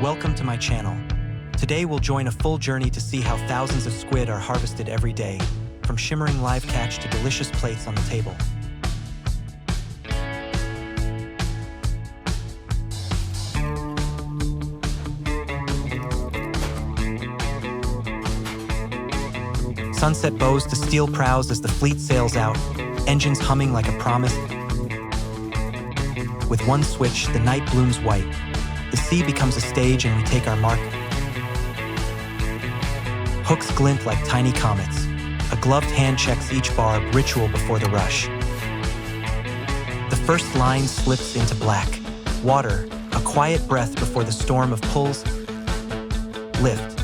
Welcome to my channel. Today we'll join a full journey to see how thousands of squid are harvested every day, from shimmering live catch to delicious plates on the table. Sunset bows to steel prows as the fleet sails out, engines humming like a promise. With one switch, the night blooms white. The sea becomes a stage and we take our mark. Hooks glint like tiny comets. A gloved hand checks each barb, ritual before the rush. The first line slips into black. Water, a quiet breath before the storm of pulls. Lift.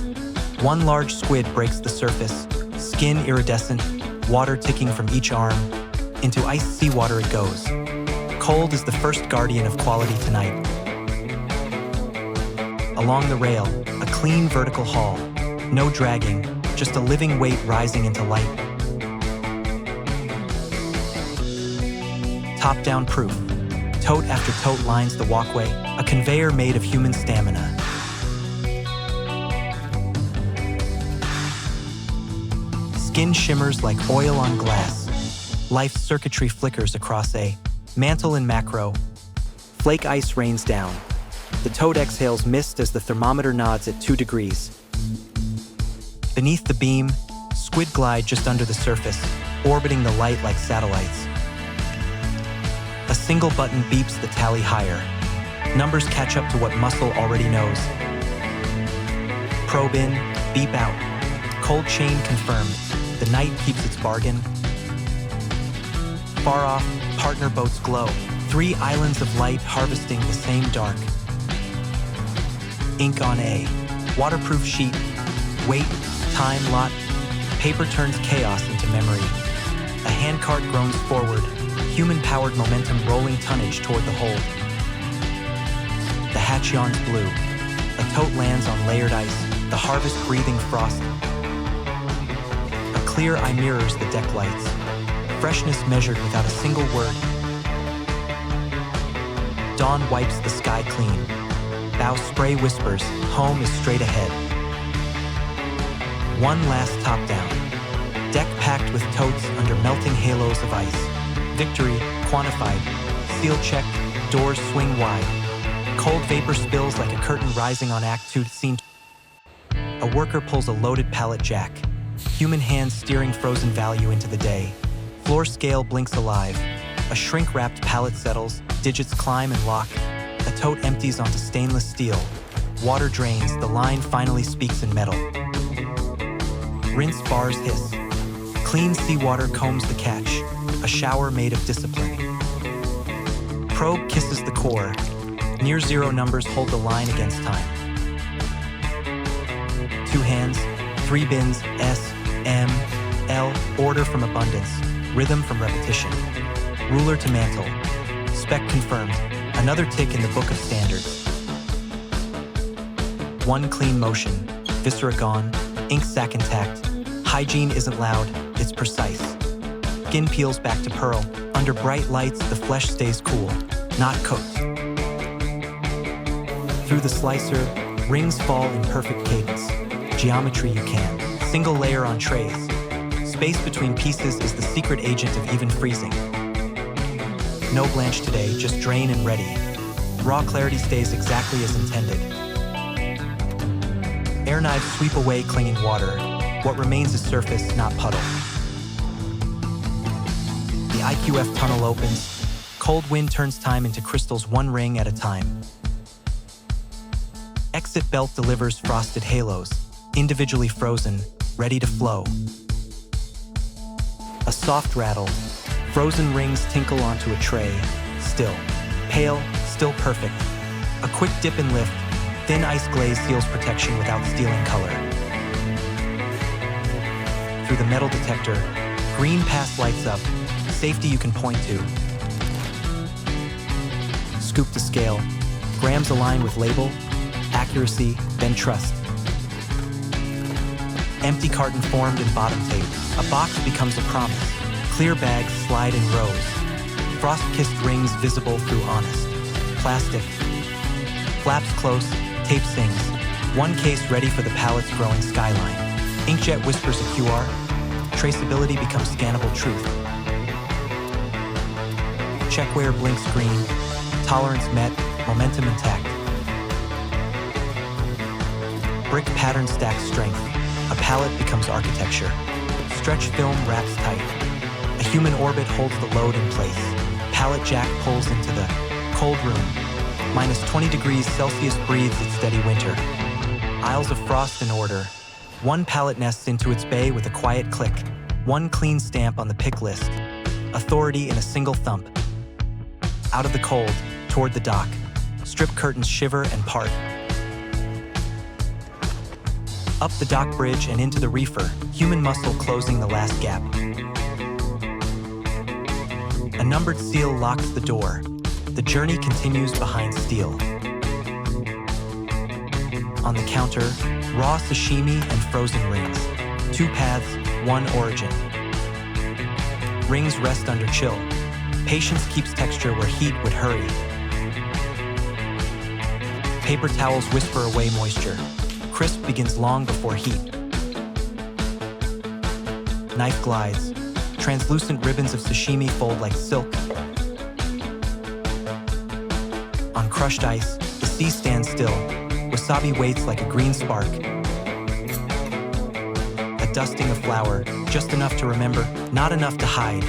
One large squid breaks the surface, skin iridescent, water ticking from each arm. Into iced seawater it goes. Cold is the first guardian of quality tonight. Along the rail, a clean vertical haul. No dragging, just a living weight rising into light. Top-down proof. Tote after tote lines the walkway, a conveyor made of human stamina. Skin shimmers like oil on glass. Life's circuitry flickers across a mantle in macro. Flake ice rains down. The toad exhales mist as the thermometer nods at 2 degrees. Beneath the beam, squid glide just under the surface, orbiting the light like satellites. A single button beeps the tally higher. Numbers catch up to what muscle already knows. Probe in, beep out. Cold chain confirmed. The night keeps its bargain. Far off, partner boats glow. 3 islands of light harvesting the same dark. Ink on a waterproof sheet. Weight, time, lot. Paper turns chaos into memory. A handcart groans forward. Human-powered momentum rolling tonnage toward the hold. The hatch yawns blue. A tote lands on layered ice. The harvest breathing frost. A clear eye mirrors the deck lights. Freshness measured without a single word. Dawn wipes the sky clean. Bow spray whispers, home is straight ahead. One last top down. Deck packed with totes under melting halos of ice. Victory, quantified. Seal checked, doors swing wide. Cold vapor spills like a curtain rising on Act 2 scene. A worker pulls a loaded pallet jack. Human hands steering frozen value into the day. Floor scale blinks alive. A shrink-wrapped pallet settles, digits climb and lock. A tote empties onto stainless steel. Water drains, the line finally speaks in metal. Rinse bars hiss. Clean seawater combs the catch. A shower made of discipline. Probe kisses the core. Near zero numbers hold the line against time. 2 hands, 3 bins, S, M, L, order from abundance, rhythm from repetition. Ruler to mantle. Spec confirmed. Another tick in the book of standards. One clean motion. Viscera gone. Ink sac intact. Hygiene isn't loud, it's precise. Skin peels back to pearl. Under bright lights, the flesh stays cool, not cooked. Through the slicer, rings fall in perfect cadence. Geometry you can. Single layer on trays. Space between pieces is the secret agent of even freezing. No blanch today, just drain and ready. Raw clarity stays exactly as intended. Air knives sweep away clinging water. What remains is surface, not puddle. The IQF tunnel opens. Cold wind turns time into crystals, one ring at a time. Exit belt delivers frosted halos, individually frozen, ready to flow. A soft rattle. Frozen rings tinkle onto a tray. Still. Pale, still perfect. A quick dip and lift. Thin ice glaze seals protection without stealing color. Through the metal detector, green pass lights up. Safety you can point to. Scoop to scale. Grams align with label. Accuracy, then trust. Empty carton formed in bottom tape. A box becomes a promise. Clear bags slide in rows. Frost-kissed rings visible through honest. Plastic. Flaps close, tape sings. One case ready for the pallet's growing skyline. Inkjet whispers a QR. Traceability becomes scannable truth. Checkware blinks green. Tolerance met. Momentum intact. Brick pattern stacks strength. A pallet becomes architecture. Stretch film wraps tight. A human orbit holds the load in place. Pallet jack pulls into the cold room. Minus 20 degrees Celsius breathes its steady winter. Aisles of frost in order. One pallet nests into its bay with a quiet click. One clean stamp on the pick list. Authority in a single thump. Out of the cold, toward the dock. Strip curtains shiver and part. Up the dock bridge and into the reefer, human muscle closing the last gap. A numbered seal locks the door. The journey continues behind steel. On the counter, raw sashimi and frozen rings. 2 paths, 1 origin. Rings rest under chill. Patience keeps texture where heat would hurry. Paper towels whisper away moisture. Crisp begins long before heat. Knife glides. Translucent ribbons of sashimi fold like silk. On crushed ice, the sea stands still. Wasabi waits like a green spark. A dusting of flour, just enough to remember, not enough to hide.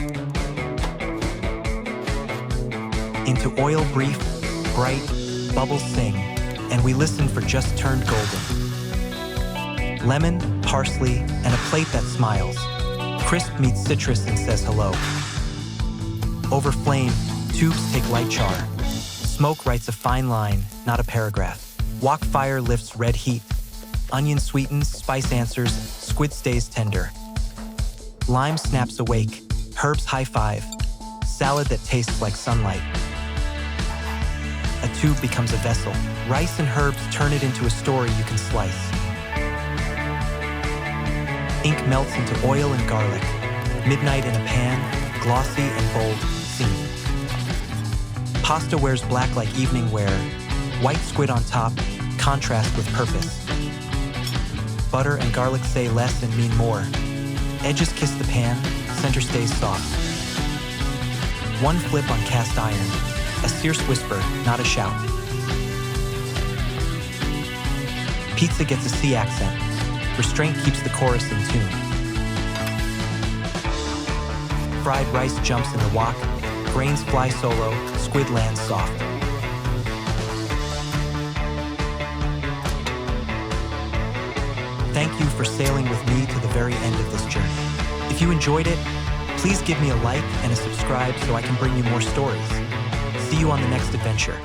Into oil brief, bright, bubbles sing, and we listen for just turned golden. Lemon, parsley, and a plate that smiles. Crisp meets citrus and says hello. Over flame, tubes take light char. Smoke writes a fine line, not a paragraph. Wok fire lifts red heat. Onion sweetens, spice answers, squid stays tender. Lime snaps awake, herbs high five. Salad that tastes like sunlight. A tube becomes a vessel. Rice and herbs turn it into a story you can slice. Ink melts into oil and garlic. Midnight in a pan, glossy and bold, seen. Pasta wears black like evening wear. White squid on top, contrast with purpose. Butter and garlic say less and mean more. Edges kiss the pan, center stays soft. One flip on cast iron. A fierce whisper, not a shout. Pizza gets a C accent. Restraint keeps the chorus in tune. Fried rice jumps in the wok. Grains fly solo. Squid lands soft. Thank you for sailing with me to the very end of this journey. If you enjoyed it, please give me a like and a subscribe so I can bring you more stories. See you on the next adventure.